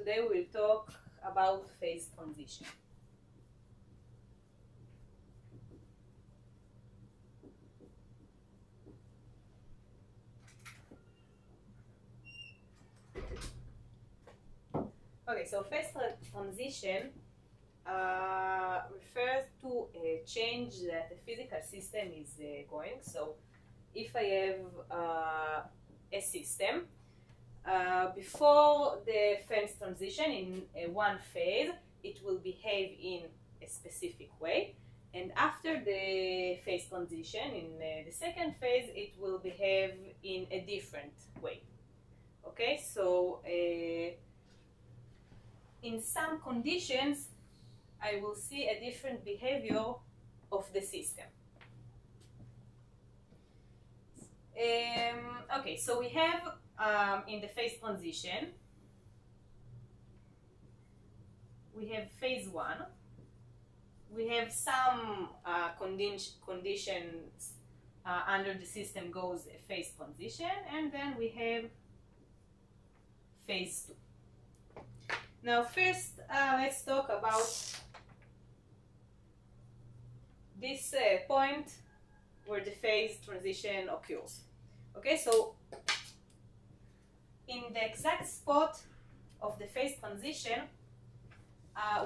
today we will talk about phase transition. Okay, so phase transition refers to a change that the physical system is going. So if I have a system, before the phase transition in one phase, it will behave in a specific way. And after the phase transition, in the second phase, it will behave in a different way. Okay, so in some conditions, I will see a different behavior of the system. Okay, so we have in the phase transition, we have phase 1. We have some conditions under the system goes a phase transition, and then we have phase 2. Now first, let's talk about this point where the phase transition occurs. Okay, so in the exact spot of the phase transition,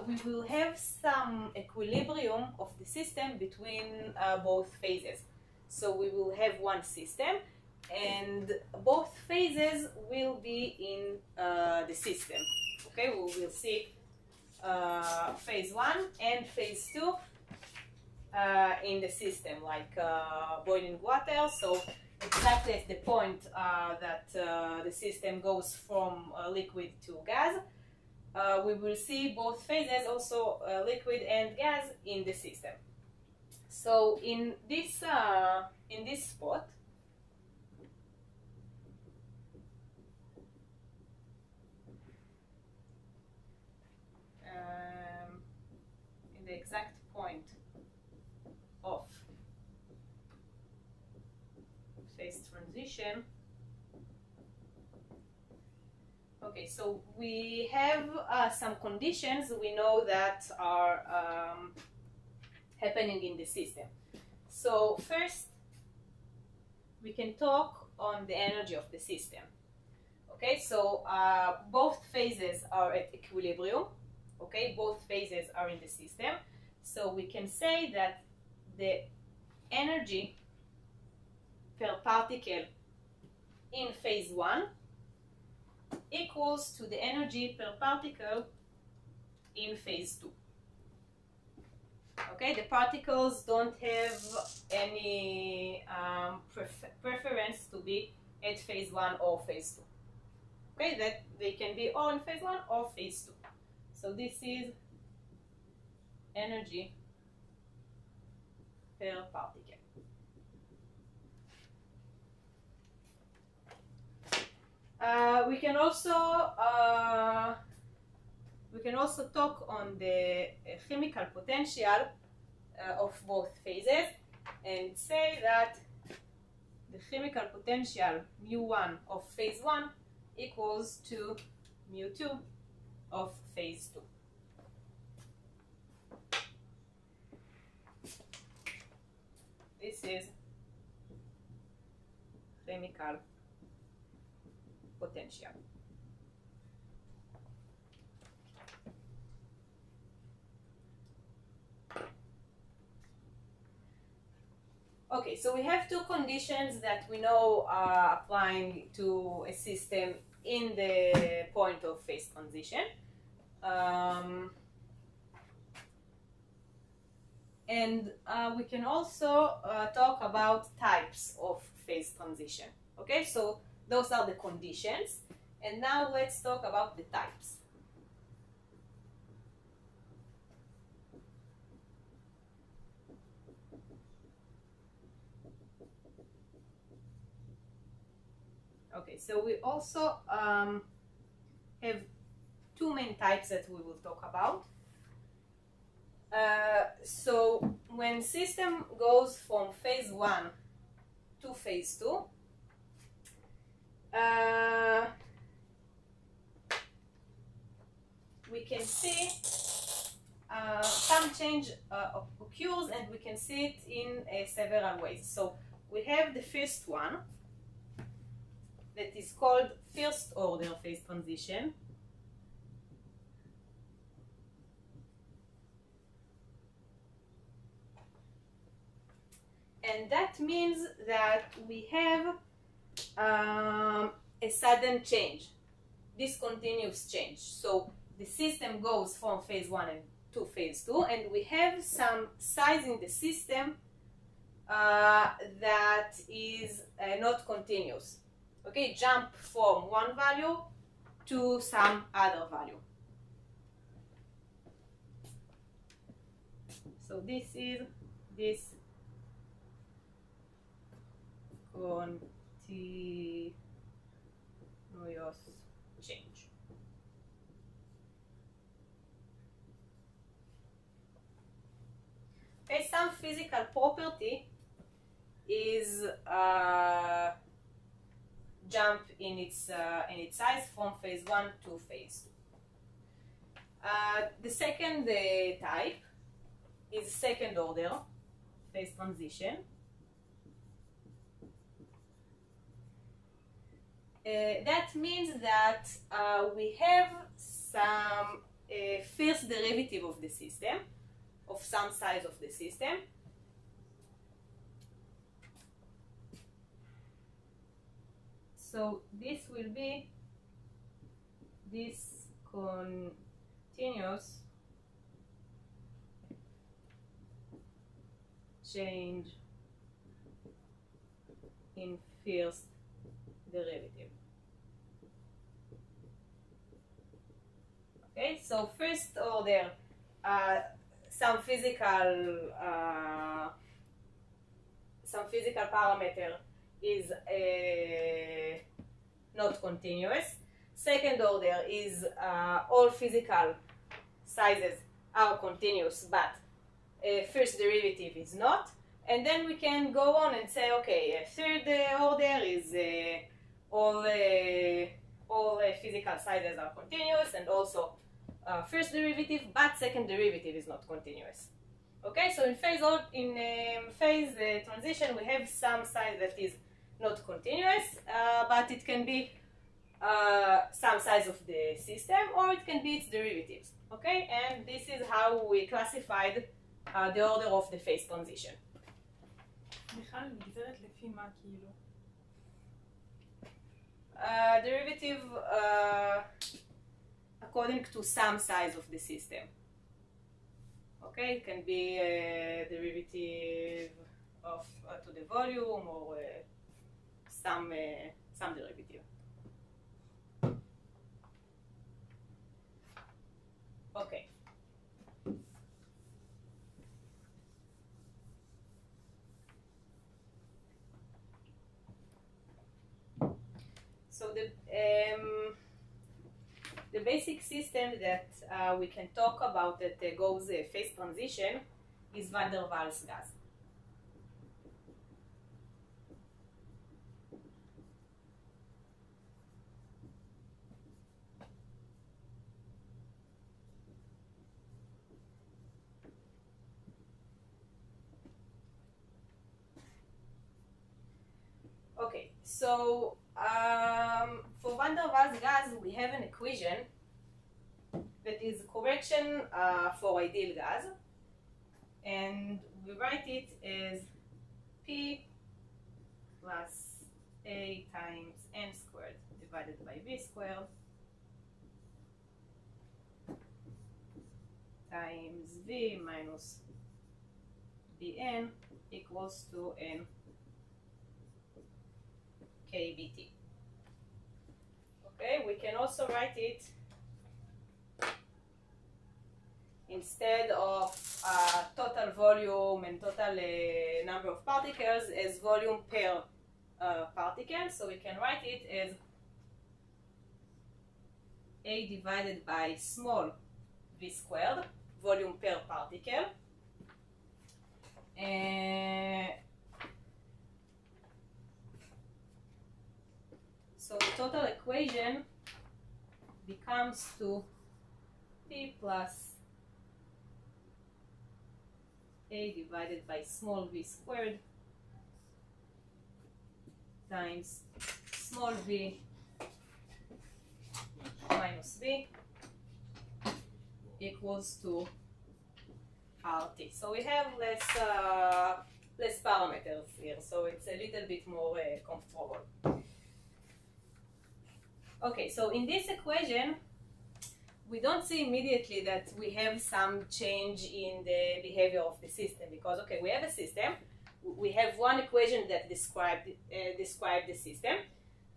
we will have some equilibrium of the system between both phases. So we will have one system, and both phases will be in the system. Okay, we will see phase 1 and phase 2 in the system, like boiling water. So exactly at the point that the system goes from liquid to gas, we will see both phases, also liquid and gas, in the system. So in this spot, in the exact point of phase transition, okay, so we have some conditions we know that are happening in the system. So first, we can talk on the energy of the system. Okay, so both phases are at equilibrium. Okay, both phases are in the system. So we can say that the energy per particle in phase 1 equals to the energy per particle in phase 2. Okay, the particles don't have any preference to be at phase 1 or phase 2. Okay, that they can be or in phase 1 or phase 2. So this is energy per particle. We can also talk on the chemical potential of both phases and say that the chemical potential mu1 of phase 1 equals to mu2 of phase 2. This is chemical potential. Okay, so we have two conditions that we know are applying to a system in the point of phase transition. And we can also talk about types of phase transition. Okay, so those are the conditions. And now let's talk about the types. Okay, so we also have two main types that we will talk about. So when system goes from phase 1 to phase 2, we can see some change occurs, and we can see it in several ways. So we have the first one that is called first order phase transition. And that means that we have a sudden change, discontinuous change. So the system goes from phase 1 to phase 2, and we have some size in the system that is not continuous. Okay, jump from one value to some other value. So this is this continuous change. Okay, some physical property is jump in its size from phase 1 to phase 2. The second type is second order phase transition. That means that we have some first derivative of the system, of some size of the system. So this will be this continuous change in first derivative. Okay, so first order, some physical parameter is not continuous. Second order is all physical sizes are continuous, but first derivative is not. And then we can go on and say, okay, third order is all physical sizes are continuous, and also first derivative, but second derivative is not continuous. Okay, so in phase transition, we have some size that is not continuous, but it can be some size of the system, or it can be its derivatives. Okay, and this is how we classified the order of the phase transition. בכלל נגזרת לפי מה כאילו? Derivative according to some size of the system. Okay, it can be a derivative of to the volume, or some derivative. Okay. So the basic system that we can talk about that goes phase transition is van der Waals gas. Okay, so for van der Waals gas, we have an equation that is correction for ideal gas, and we write it as P plus A times N squared divided by V squared times V minus Bn equals to N KBT. Okay, we can also write it instead of total volume and total number of particles as volume per particle. So we can write it as A divided by small v squared, volume per particle. So the total equation becomes to T P plus A divided by small v squared times small v minus v equals to RT. So we have less parameters here, so it's a little bit more comfortable. Okay, so in this equation, we don't see immediately that we have some change in the behavior of the system, because okay, we have a system, we have one equation that describe the system,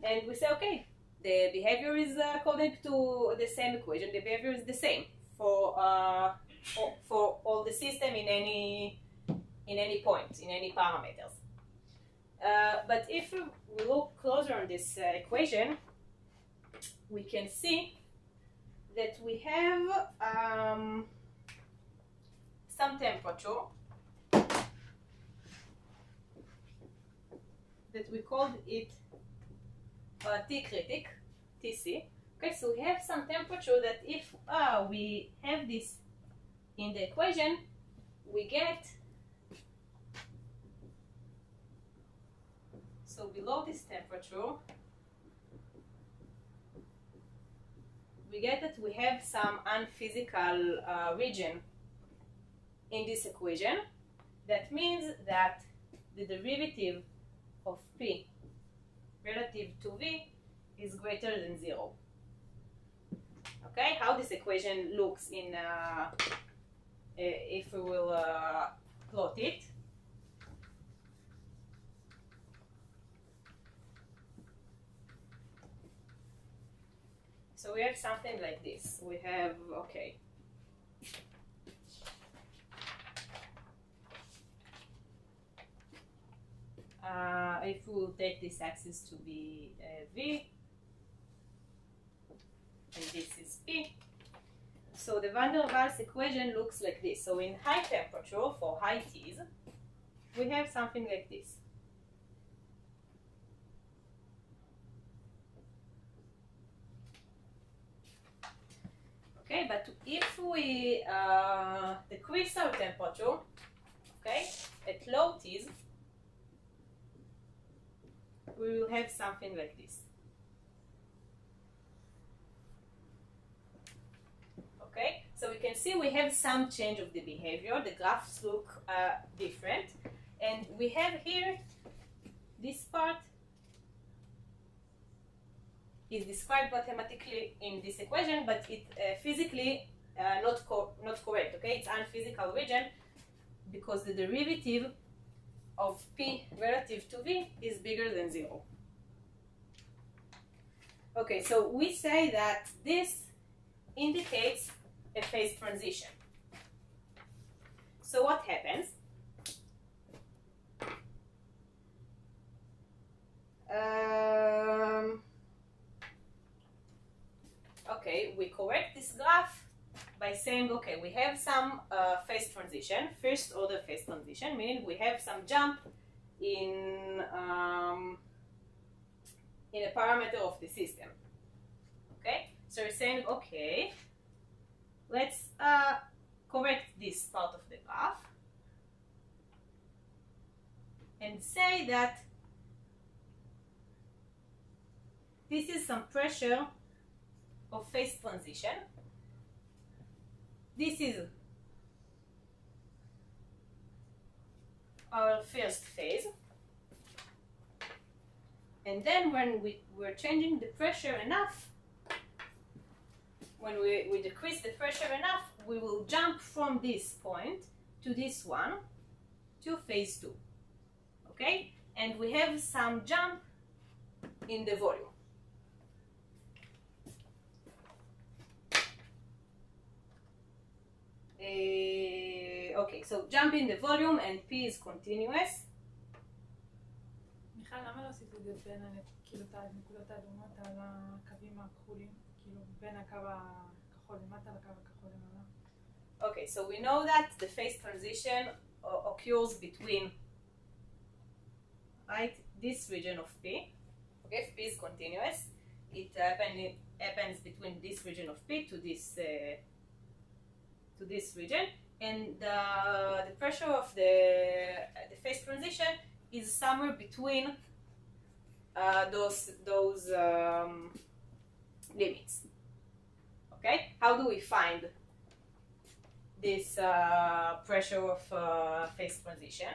and we say okay, the behavior is according to the same equation. The behavior is the same for all the system in any point, in any parameters. But if we look closer on this equation, we can see that we have some temperature that we called it T critic, TC. Okay, so we have some temperature that if we have this in the equation, we get, so below this temperature, we get that we have some unphysical region in this equation. That means that the derivative of P relative to V is greater than 0. Okay, how this equation looks in if we will plot it. So we have something like this. We have, okay, if we will take this axis to be V, and this is P. So the van der Waals equation looks like this. So in high temperature, for high T's, we have something like this. Okay, but if we decrease our temperature, okay, at low T's, we will have something like this. Okay, so we can see we have some change of the behavior. The graphs look different, and we have here this part is described mathematically in this equation, but it physically not correct. Okay, it's unphysical region because the derivative of P relative to V is bigger than 0. Okay, so we say that this indicates a phase transition. So what happens? Okay, we correct this graph by saying, okay, we have some phase transition, first order phase transition, meaning we have some jump in a parameter of the system. Okay, so we're saying, okay, let's correct this part of the graph and say that this is some pressure of phase transition. This is our first phase. And then when we're changing the pressure enough, when we decrease the pressure enough, we will jump from this point to this one to phase 2. Okay? And we have some jump in the volume. Okay, so jump in the volume and P is continuous. מיכל, למה לא עשית את זה בין הנקודות האדומות על הקווים הכחולים? כאילו בין הקו הכחול למטה לקו הכחול למעלה? Okay, so we know that the phase transition occurs between, right, this region of P. Okay, if P is continuous, it happens between this region of P to this to this region, and the pressure of the phase transition is somewhere between those limits. Okay, how do we find this pressure of phase transition?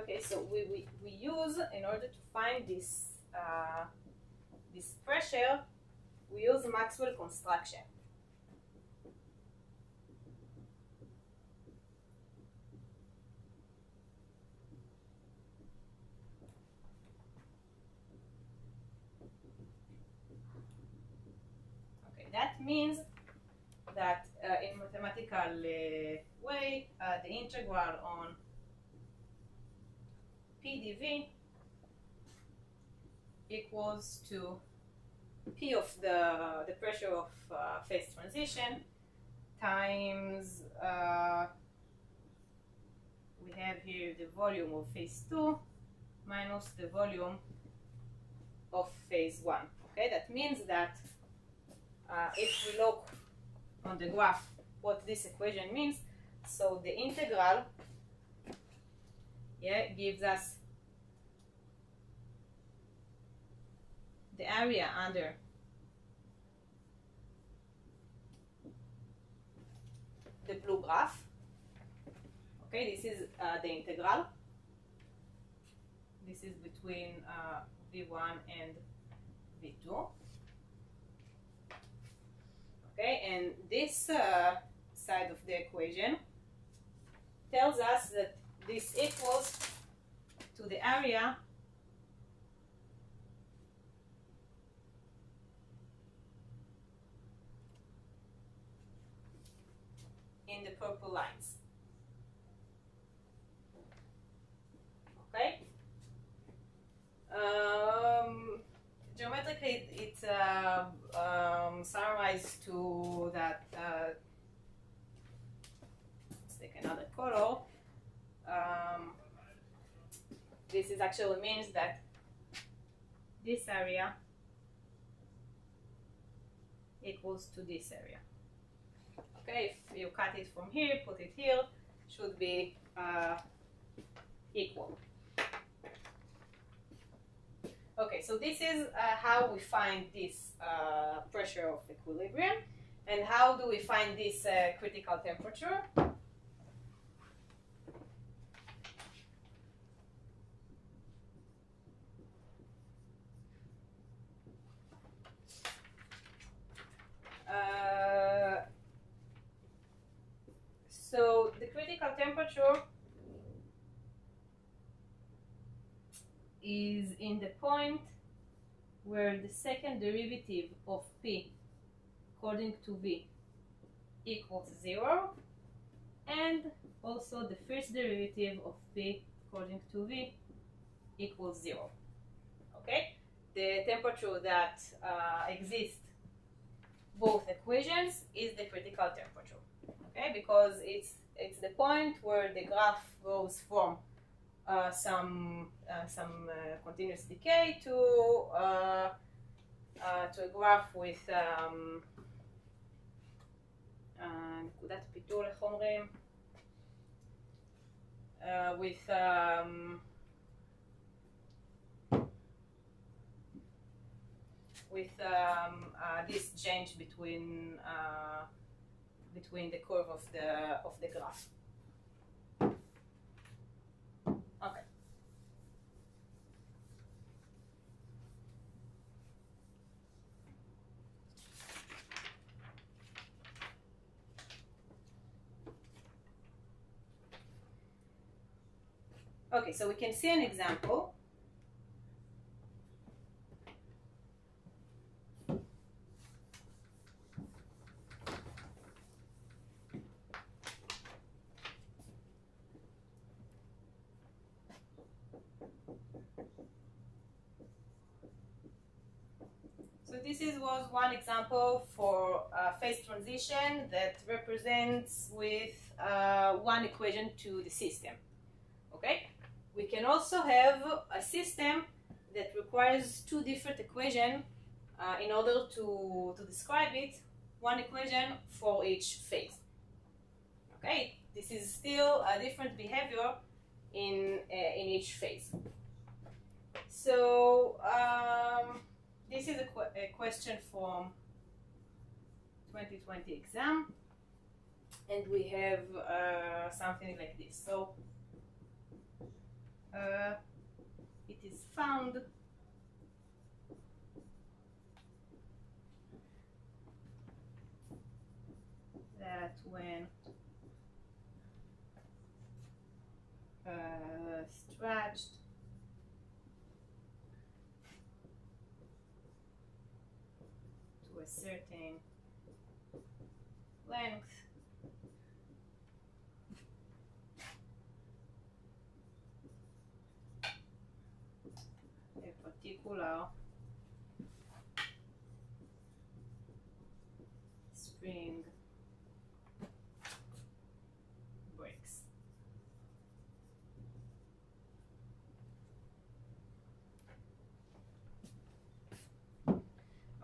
Okay, so we use, in order to find this this pressure, we use Maxwell construction. Okay, that means that in mathematical way, the integral on PdV equals to P of the pressure of phase transition times we have here the volume of phase 2 minus the volume of phase 1. Okay, that means that if we look on the graph what this equation means, so the integral gives us the area under the blue graph. Okay, this is the integral. This is between V1 and V2. Okay, and this side of the equation tells us that this equals to the area in the purple lines. Okay. Geometrically, it's summarized to that. Let's take another color. This is actually means that this area equals to this area. Okay, if you cut it from here, put it here, should be equal. Okay, so this is how we find this pressure of equilibrium, and how do we find this critical temperature? So the critical temperature is in the point where the second derivative of P according to V equals 0, and also the first derivative of P according to V equals 0. Okay, the temperature that exists both equations is the critical temperature. Okay, because it's the point where the graph goes from some continuous decay to a graph with נקודת פיתול, איך אומרים? with this change between the curve of the graph. Okay. Okay, so we can see an example. was one example for a phase transition that represents with one equation to the system. Okay, we can also have a system that requires two different equations in order to describe it, one equation for each phase. Okay, this is still a different behavior in each phase. So this is a question from 2020 exam, and we have something like this. So it is found that when stretched to a certain length, a particular spring breaks.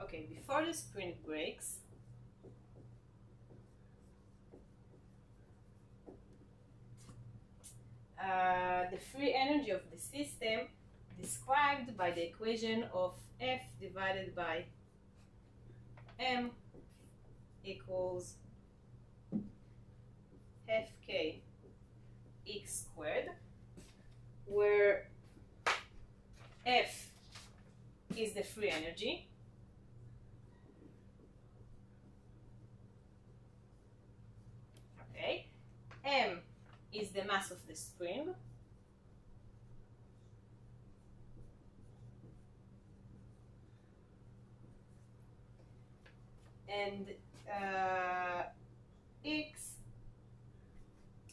Okay, before the spring breaks, the free energy of the system described by the equation of F divided by M equals Fk x squared, where F is the free energy, okay, M is the mass of the spring, and x,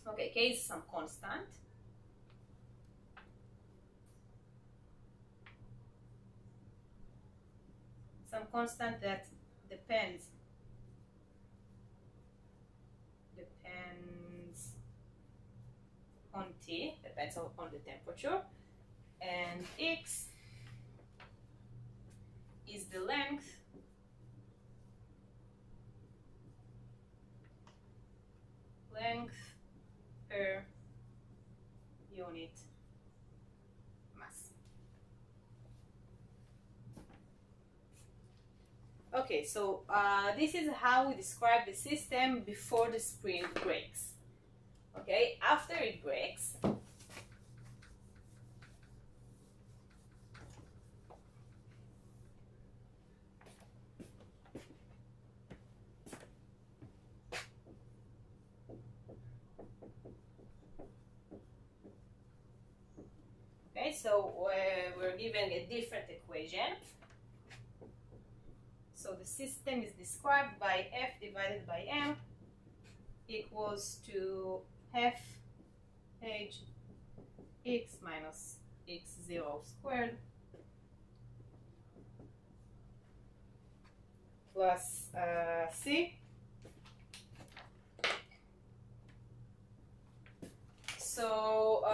okay, k is some constant, that depends on T, depends on the temperature, and x is the length per unit mass. Okay, so this is how we describe the system before the spring breaks. Okay, after it breaks, okay, so we're given a different equation. So the system is described by F divided by M equals to F H x minus x0 squared plus C. So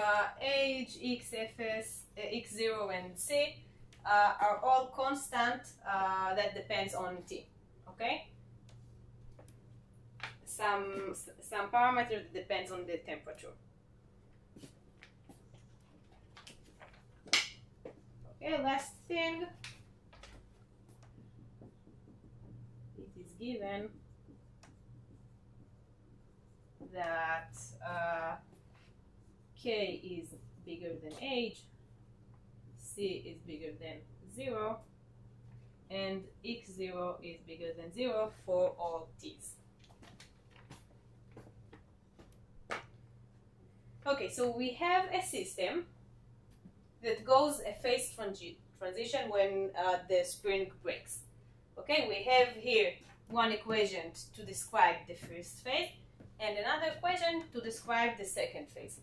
H, Xfs, x0 and C are all constant that depends on T. Okay. Some parameter that depends on the temperature. Okay, last thing, it is given that K is bigger than H, C is bigger than 0, and x0 is bigger than 0 for all T's. Okay, so we have a system that goes a phase transition when the spring breaks. Okay, we have here one equation to describe the first phase and another equation to describe the second phase.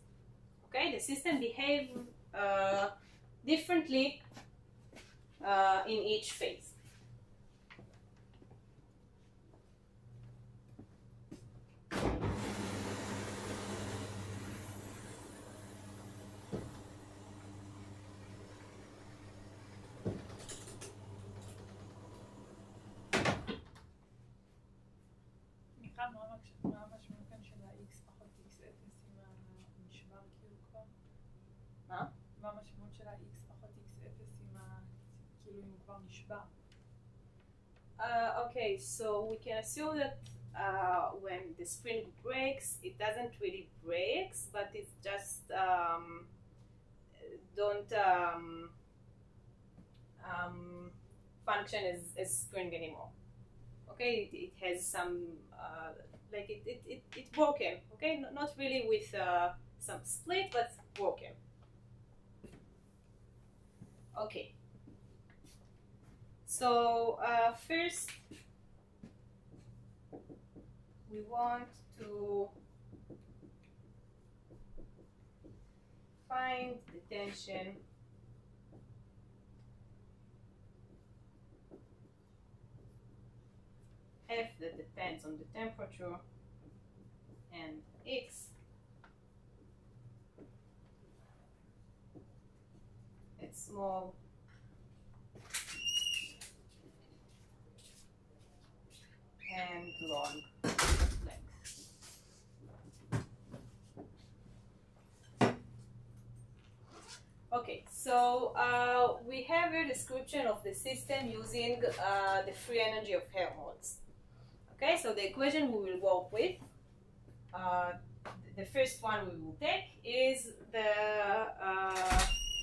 Okay, the system behaves differently in each phase. מה המשמעות כאן של ה-x פחות x0 אם נשבר כאילו כבר? מה המשמעות של ה-x פחות x0 אם כאילו אם הוא כבר נשבר? Okay, so we can assume that when the spring breaks, it doesn't really break, but it just don't function as spring anymore. Okay, it has some like it broken. Okay, not really with some split, but broken. Okay. So first, we want to find the tension F that depends on the temperature and X at small and long length. Okay, so we have a description of the system using the free energy of Helmholtz. Okay, so the equation we will work with, the first one we will take is the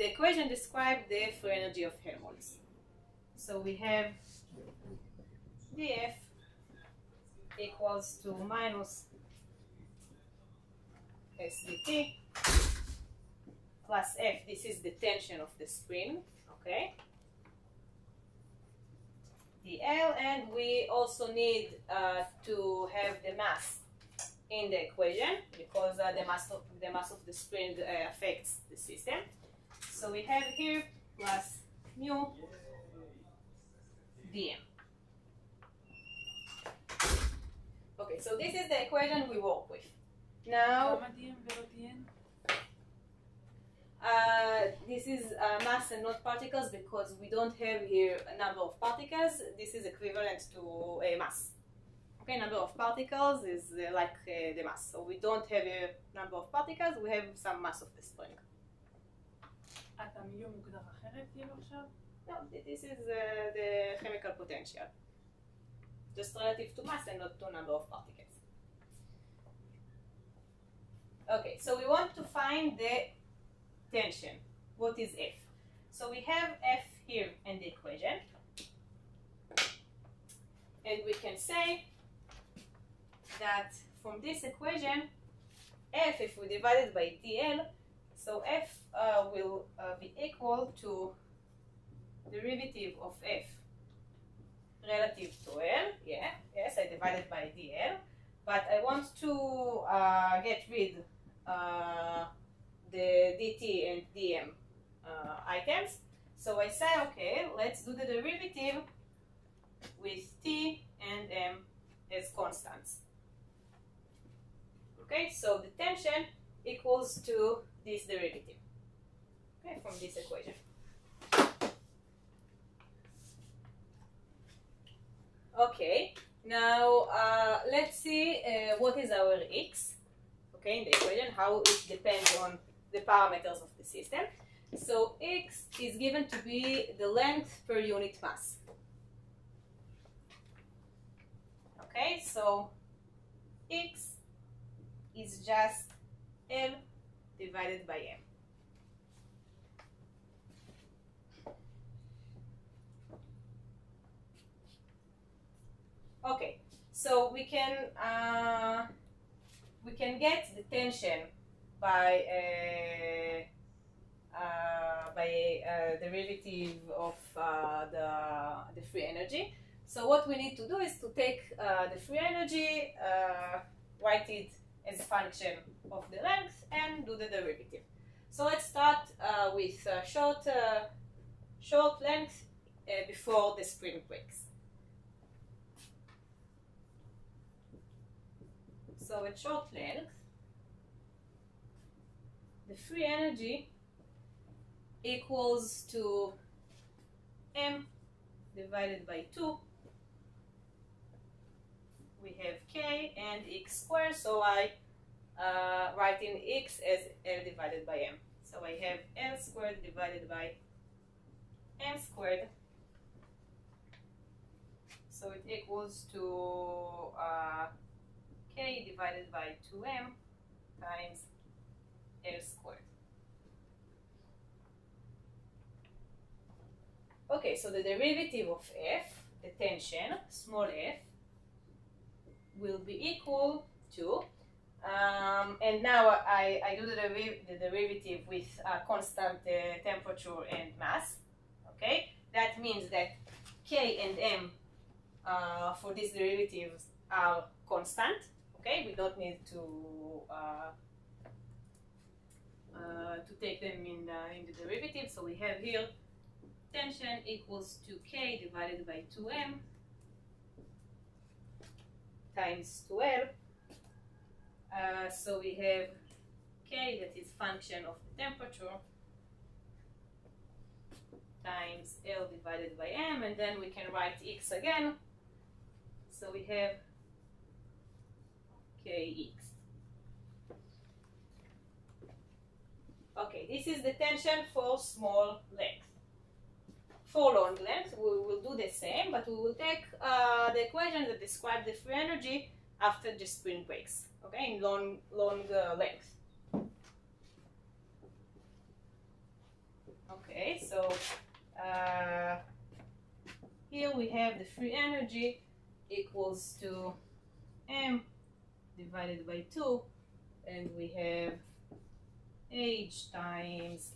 equation describes the free energy of Helmholtz. So we have dF equals to minus S dt plus F. This is the tension of the spring, okay? dl, and we also need to have the mass in the equation because the mass of the spring affects the system. So we have here plus mu dm. Okay, so this is the equation we work with. Now, this is mass and not particles because we don't have here a number of particles. This is equivalent to a mass. Okay, number of particles is like the mass. So we don't have a number of particles, we have some mass of the spring. No, this is the chemical potential. Just relative to mass and not to number of particles. Okay, so we want to find the tension. What is F? So we have F here in the equation. And we can say that from this equation, F, if we divide it by DL, so F will be equal to derivative of F relative to L. Yeah, yes, I divided by DL. But I want to get rid the dt and dm items. So I say, okay, let's do the derivative with t and m as constants. Okay, so the tension equals to this derivative, okay, from this equation. Okay, now let's see what is our x, okay, in the equation, how it depends on the parameters of the system. So x is given to be the length per unit mass. Okay, so x is just L divided by M. Okay, so we can get the tension by derivative of the free energy. So what we need to do is to take the free energy, write it as a function of the length, and do the derivative. So let's start with short length before the spring breaks. So at short length, the free energy equals to m divided by 2. We we have k and x squared, so I write in x as L divided by m. So I have L squared divided by m squared. So it equals to k divided by 2m times L squared. Okay, so the derivative of f, the tension, small f, will be equal to, and now I do the derivative with constant temperature and mass. Okay, that means that k and m for these derivatives are constant. Okay, we don't need to take them in the derivative. So we have here tension equals to k divided by 2m times 2L. So we have k, that is function of the temperature, times L divided by m, and then we can write x again. So we have kx. Okay, this is the tension for small length. For long length, we will do the same, but we will take the equation that describes the free energy after the spring breaks. Okay, in long length. Okay, so here we have the free energy equals to m divided by 2, and we have h times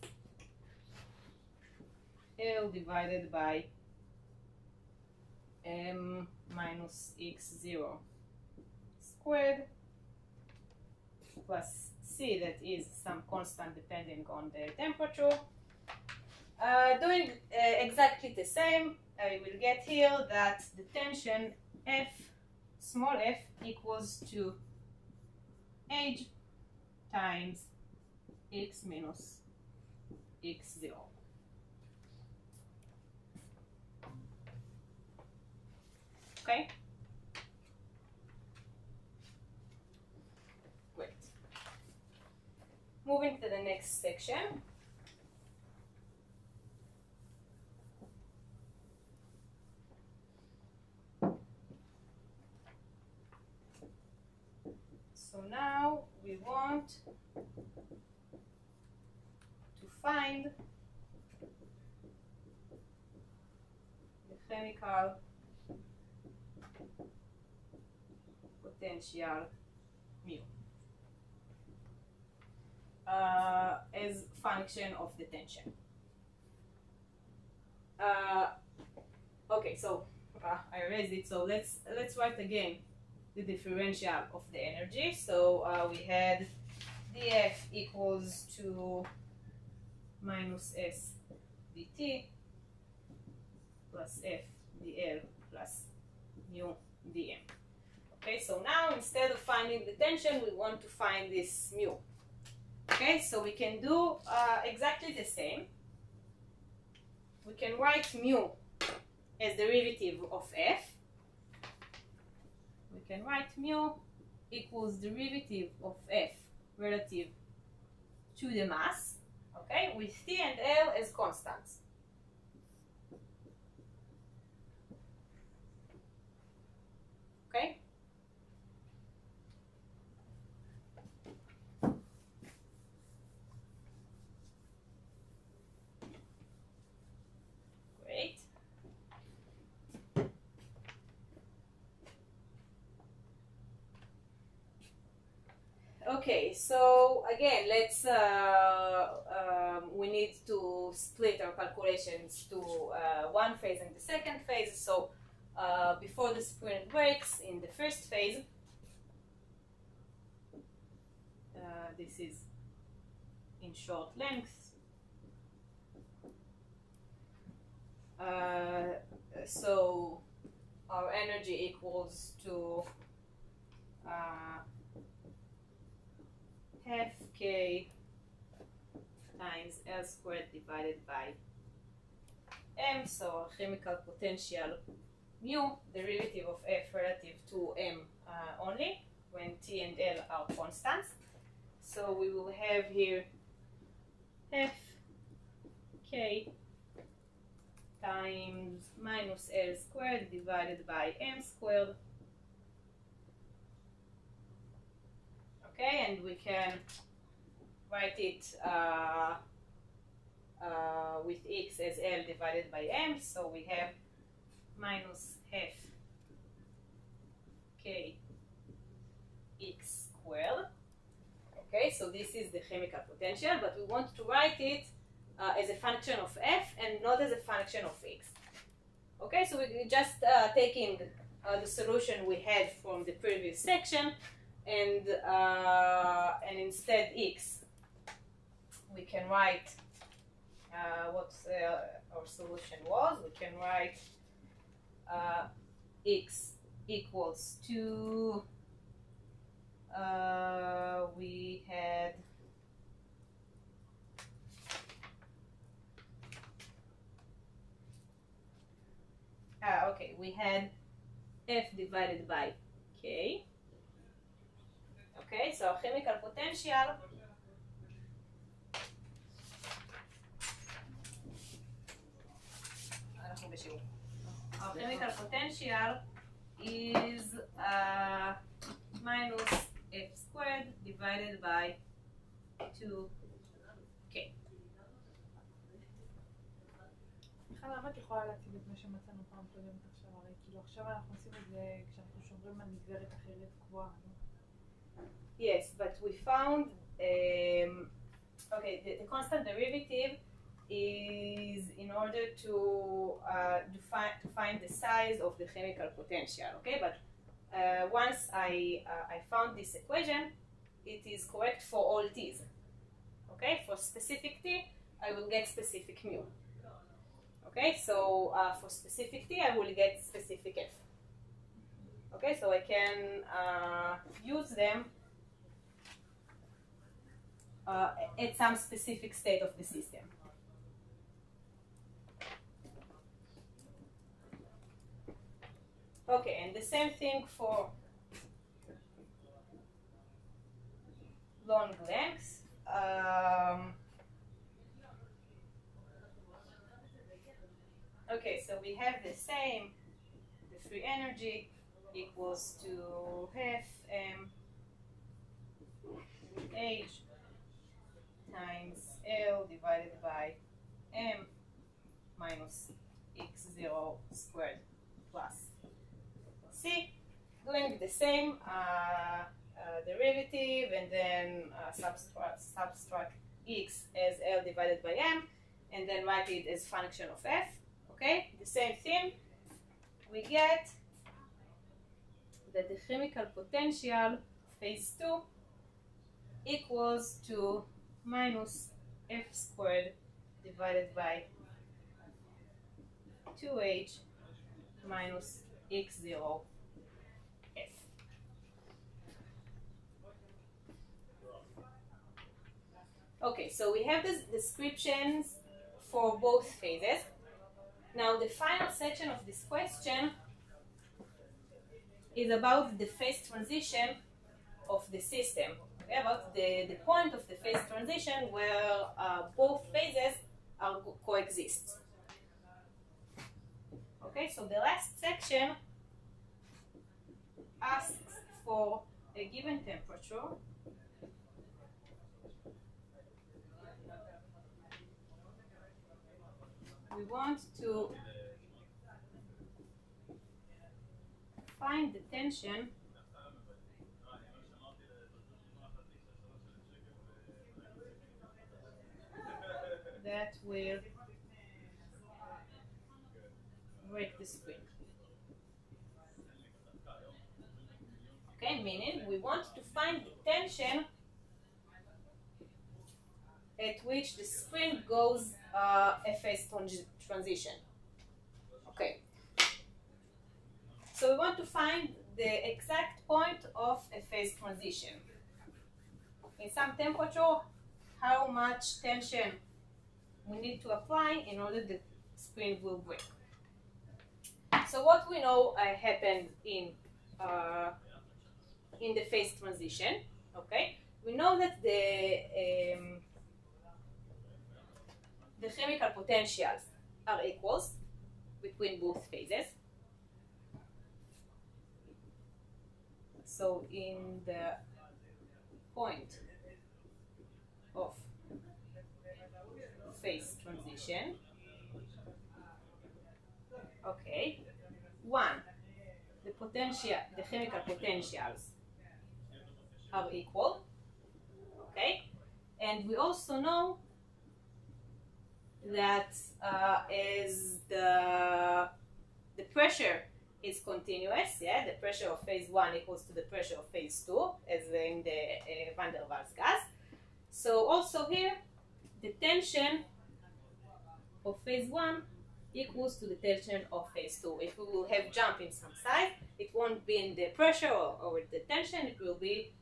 L divided by m minus x0 squared plus c, that is some constant depending on the temperature. Doing exactly the same, I will get here that the tension F, small f, equals to h times x minus x0. Okay? Great. Moving to the next section. So now we want to find the chemical potential mu as function of the tension. Okay, so I erased it. So let's write again the differential of the energy. So we had dF equals to minus S dt plus F dL plus mu dm. Okay, so now instead of finding the tension, we want to find this mu. Okay, so we can do exactly the same. We can write mu as derivative of F. We can write mu equals derivative of F relative to the mass, okay, with T and L as constants. Okay? Great. Okay, so again, let's we need to split our calculations to one phase and the second phase. So before the sprint breaks, in the first phase, this is in short length. So our energy equals to half k times L squared divided by m. So our chemical potential mu, derivative of F relative to m only, when T and L are constants. So we will have here F K times minus L squared divided by M squared. Okay, and we can write it with X as L divided by M, so we have minus F K X squared. Okay, so this is the chemical potential, but we want to write it as a function of F and not as a function of X. Okay, so we're just taking the solution we had from the previous section, and instead X, we can write what our solution was. We can write X equals to, we had okay, we had F divided by K. Okay, so our chemical potential is minus F squared divided by 2K. למה את יכולה להציג את מה שמצאנו פעם קודמת עכשיו? הרי כאילו עכשיו אנחנו עושים את זה כשאנחנו שומרים על נגזרת אחרת קבועה. Yes, but we found okay, the constant derivative is in order to find the size of the chemical potential. Okay, but once I found this equation, it is correct for all t's. Okay, for specific t, I will get specific mu. Okay, so for specific t, I will get specific f. Okay, so I can use them at some specific state of the system. Okay, and the same thing for long lengths. Okay, so we have the same, the free energy equals to half m h times L divided by m minus x0 squared plus c, doing the same derivative and then subtract x as L divided by m and then write it as function of f. Okay, the same thing, we get that the chemical potential phase 2 equals to minus f squared divided by 2h minus x0 f. Okay, so we have the descriptions for both phases. Now the final section of this question is about the phase transition of the system, okay, about the point of the phase transition where both phases are coexist. Okay, so the last section asks for a given temperature we want to find the tension that will break the spring. Okay, meaning we want to find the tension at which the spring goes a phase transition. Okay. So we want to find the exact point of a phase transition. In some temperature, how much tension we need to apply in order the spring will break. So what we know happened in in the phase transition. Okay, we know that the chemical potentials are equals between both phases. So in the point of phase transition, okay, the chemical potentials are equal, okay, and we also know that as the pressure is continuous, yeah, the pressure of phase 1 equals to the pressure of phase 2, as in the van der Waals gas. So also here, the tension of phase 1 equals to the tension of phase 2. If we will have jump in some side, it won't be in the pressure or the tension, it will be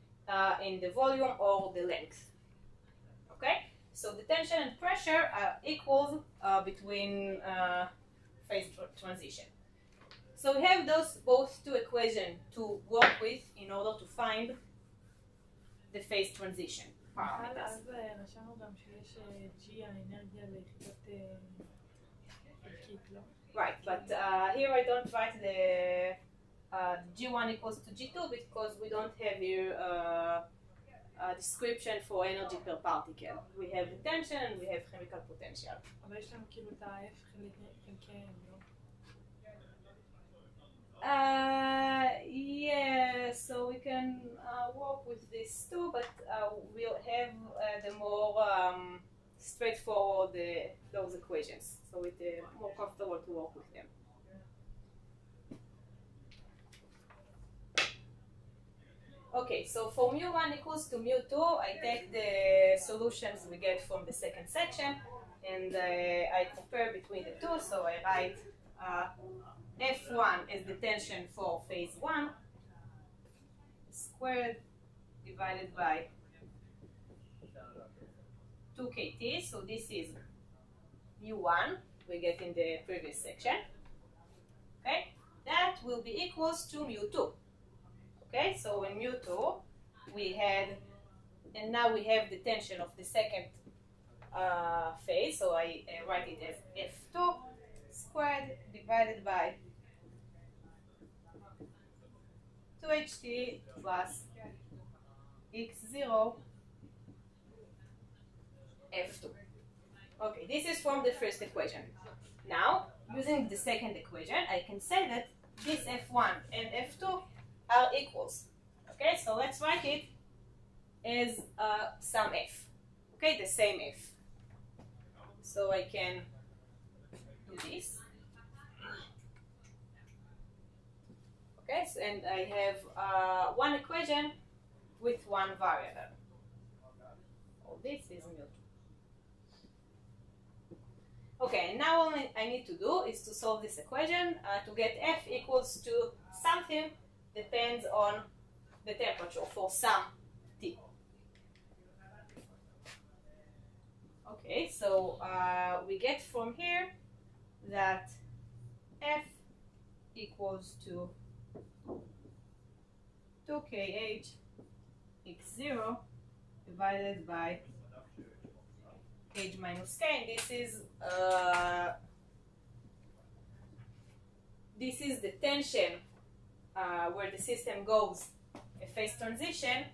in the volume or the length. Okay? So the tension and pressure are equal between phase transition. So we have those both two equations to work with in order to find the phase transition parameters. אז רשמנו גם שיש G האנרגיה ליחידת חלקית, לא? Right, but here I don't write the G1 equals to G2 because we don't have here a description for energy per particle. We have the tension and we have chemical potential. אבל יש לנו כאילו את ה-F חלקיהם, לא? Yeah, so we can work with this too, but we'll have the more straightforward those equations, so it's more comfortable to work with them. Okay, so for mu1 equals to mu2, I take the solutions we get from the second section and I compare between the two, so I write F1 is the tension for phase 1 squared divided by 2 kT, so this is mu1 we get in the previous section. Okay, that will be equals to mu2. Okay, so in mu2 we had, and now we have the tension of the second phase, so I write it as F2 squared divided by 2ht plus x0 F2. Okay, this is from the first equation. Now, using the second equation, I can say that this F1 and F2 are equals. Okay, so let's write it as some F. Okay, the same F. So I can do this. Okay, so, and I have one equation with one variable. All this is mu2. Okay, and now all I need to do is to solve this equation to get F equals to something depends on the temperature for some T. Okay, so we get from here that F equals to 2kh x0 divided by h minus k, and this is the tension where the system goes a phase transition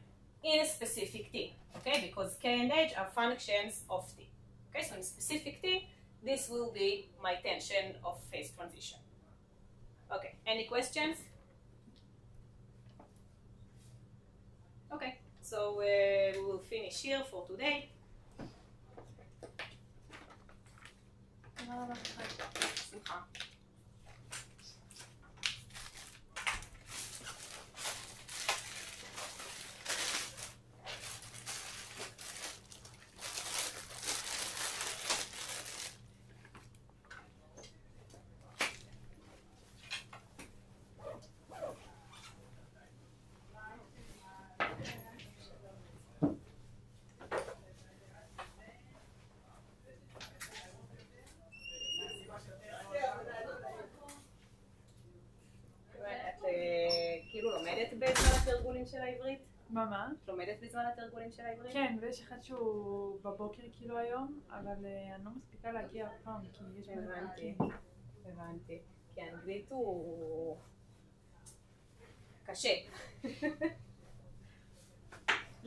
in a specific T, okay, because K and H are functions of T. Okay, so in specific T, this will be my tension of phase transition. Okay, any questions? Okay, so we will finish here for today. שמחה. את כאילו לומדת בעזרת התרגולים של העברית? מה? את לומדת בזמן התרגולים של העברית? כן, ויש אחד שהוא בבוקר כאילו היום, אבל אני לא מספיקה להגיע אף פעם, כי יש הבנתי. כי האנגלית הוא קשה.